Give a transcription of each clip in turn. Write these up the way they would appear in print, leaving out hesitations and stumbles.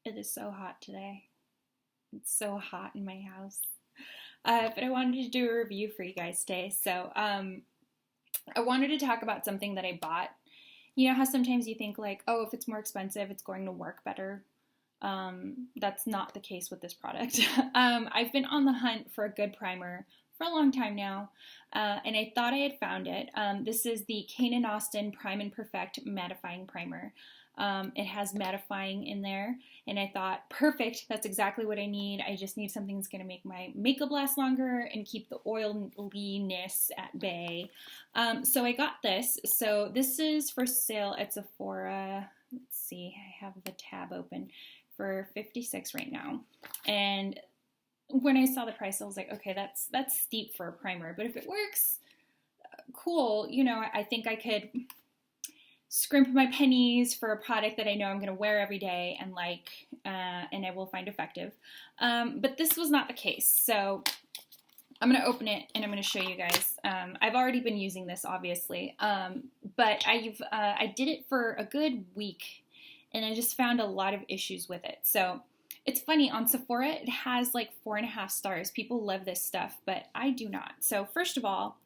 It is so hot today. It's so hot in my house. But I wanted to do a review for you guys today. I wanted to talk about something that I bought. You know how sometimes you think, like, oh, if it's more expensive, it's going to work better. That's not the case with this product. I've been on the hunt for a good primer for a long time now, and I thought I had found it. This is the Kane & Austin Prime and Perfect Mattifying Primer. It has mattifying in there, and I thought, perfect, that's exactly what I need. I just need something that's going to make my makeup last longer and keep the oiliness at bay. So I got this. So this is for sale at Sephora. Let's see, I have the tab open for $56 right now. And when I saw the price, I was like, okay, that's steep for a primer, but if it works, cool. You know, I think I could scrimp my pennies for a product that I know I'm going to wear every day and and I will find effective. But this was not the case. So I'm going to open it and I'm going to show you guys. I've already been using this, obviously, but I did it for a good week and I just found a lot of issues with it. So it's funny, on Sephora, it has like 4.5 stars. People love this stuff, but I do not. So first of all,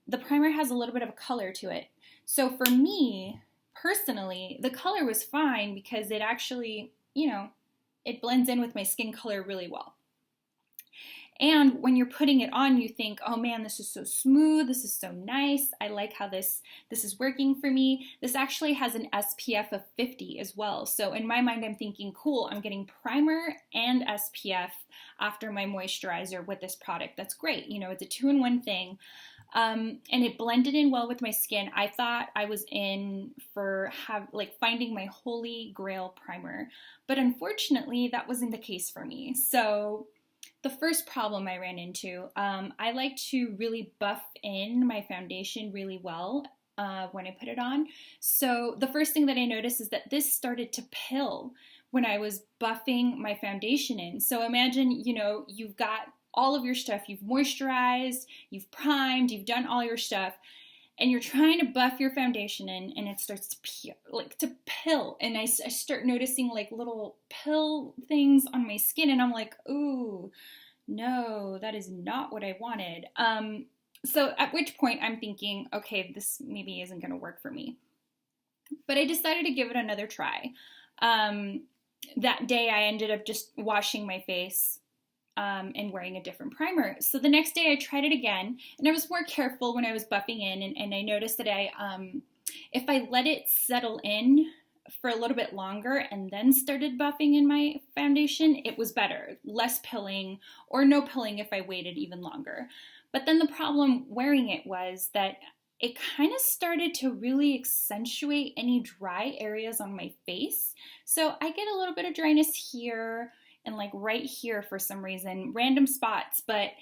the primer has a little bit of a color to it. So for me, personally, the color was fine because it actually, it blends in with my skin color really well. And when you're putting it on, you think, oh man, this is so smooth, this is so nice, I like how this is working for me. This actually has an SPF of 50 as well. So in my mind, I'm thinking, cool, I'm getting primer and SPF after my moisturizer with this product. That's great. It's a 2-in-1 thing. And it blended in well with my skin. I thought I was in for finding my holy grail primer, but unfortunately that wasn't the case for me. So the first problem I ran into, I like to really buff in my foundation really well when I put it on. So the first thing that I noticed is that this started to pill when I was buffing my foundation in. So imagine, you've got all of your stuff, you've moisturized, you've primed, you've done all your stuff, and you're trying to buff your foundation in, and it starts to pill, and I start noticing like little pill things on my skin, and I'm like, ooh, no, that is not what I wanted. So at which point I'm thinking, okay, this maybe isn't going to work for me. But I decided to give it another try. That day I ended up just washing my face and wearing a different primer. So the next day I tried it again, and I was more careful when I was buffing in, and I noticed that if I let it settle in for a little bit longer and then started buffing in my foundation, it was better. Less pilling, or no pilling if I waited even longer. But then the problem wearing it was that it kind of started to really accentuate any dry areas on my face. So I get a little bit of dryness here, and like right here for some reason, random spots, but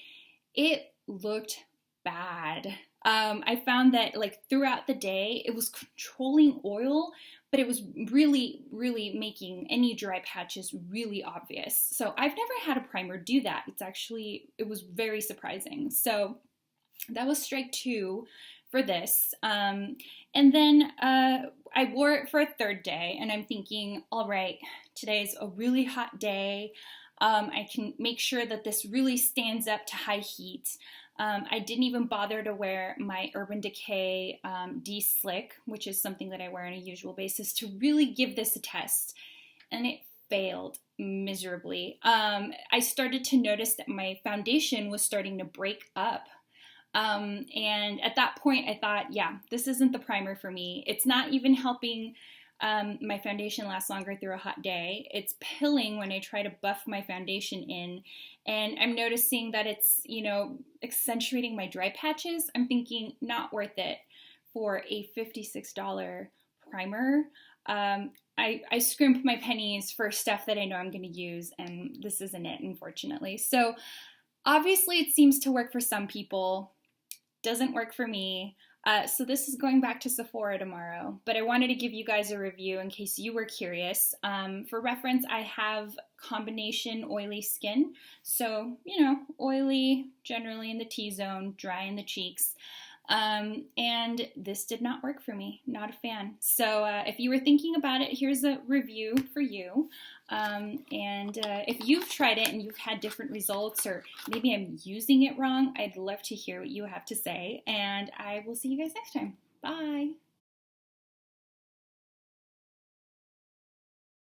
it looked bad. I found that like throughout the day, it was controlling oil, but it was really, really making any dry patches really obvious. So I've never had a primer do that. It was very surprising. So that was strike 2 for this. And then I wore it for a third day, and I'm thinking, all right, today's a really hot day. I can make sure that this really stands up to high heat. I didn't even bother to wear my Urban Decay De-Slick, which is something that I wear on a usual basis, to really give this a test. And it failed miserably. I started to notice that my foundation was starting to break up. And at that point I thought, yeah, this isn't the primer for me. It's not even helping my foundation last longer through a hot day. It's pilling when I try to buff my foundation in, and I'm noticing that it's, accentuating my dry patches. I'm thinking, not worth it for a $56 primer. I scrimp my pennies for stuff that I know I'm going to use, and this isn't it, unfortunately. So obviously it seems to work for some people. Doesn't work for me. So this is going back to Sephora tomorrow, but I wanted to give you guys a review in case you were curious. For reference, I have combination oily skin. So, oily generally in the T-zone, dry in the cheeks. and this did not work for me. Not a fan. So if you were thinking about it, here's a review for you. If you've tried it and you've had different results, or maybe I'm using it wrong, I'd love to hear what you have to say. And I will see you guys next time. Bye.